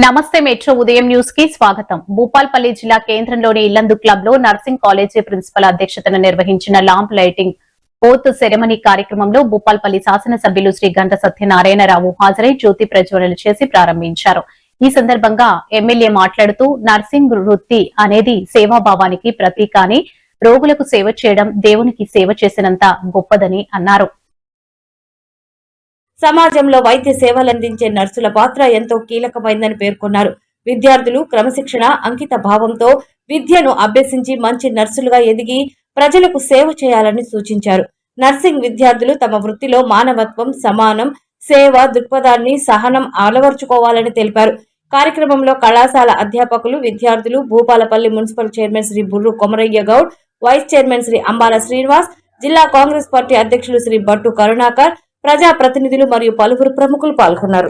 నమస్తే మెట్రో ఉదయం న్యూస్ కి స్వాగతం. భూపాల్పల్లి జిల్లా కేంద్రంలోని ఇల్లందు క్లబ్ లో నర్సింగ్ కాలేజీ ప్రిన్సిపల్ అధ్యక్షతన నిర్వహించిన లాంప్ లైటింగ్ ఓత్ సెరమనీ కార్యక్రమంలో భూపాల్పల్లి శాసనసభ్యులు శ్రీ గంట సత్యనారాయణరావు హాజరై జ్యోతి ప్రజ్వలన చేసి ప్రారంభించారు. ఈ సందర్భంగా ఎమ్మెల్యే మాట్లాడుతూ నర్సింగ్ వృత్తి అనేది సేవాభావానికి ప్రతీక అని, రోగులకు సేవ చేయడం దేవునికి సేవ చేసినంత గొప్పదని అన్నారు. సమాజంలో వైద్య సేవలందించే నర్సుల పాత్ర ఎంతో కీలకమైందని పేర్కొన్నారు. విద్యార్థులు క్రమశిక్షణ, అంకిత భావంతో విద్యను అభ్యసించి మంచి నర్సులుగా ఎదిగి ప్రజలకు సేవ చేయాలని సూచించారు. నర్సింగ్ విద్యార్థులు తమ వృత్తిలో మానవత్వం, సమానం, సేవ దృక్పథాన్ని, సహనం అలవర్చుకోవాలని తెలిపారు. కార్యక్రమంలో కళాశాల అధ్యాపకులు, విద్యార్థులు, Bhupalpally municipal chairman Shri Burru Komaraiah Goud, vice chairman Shri Ambala Srinivas, జిల్లా కాంగ్రెస్ పార్టీ అధ్యక్షులు శ్రీ బట్టు కరుణాకర్, ప్రజా ప్రతినిధులు మరియు పలువురు ప్రముఖులు పాల్గొన్నారు.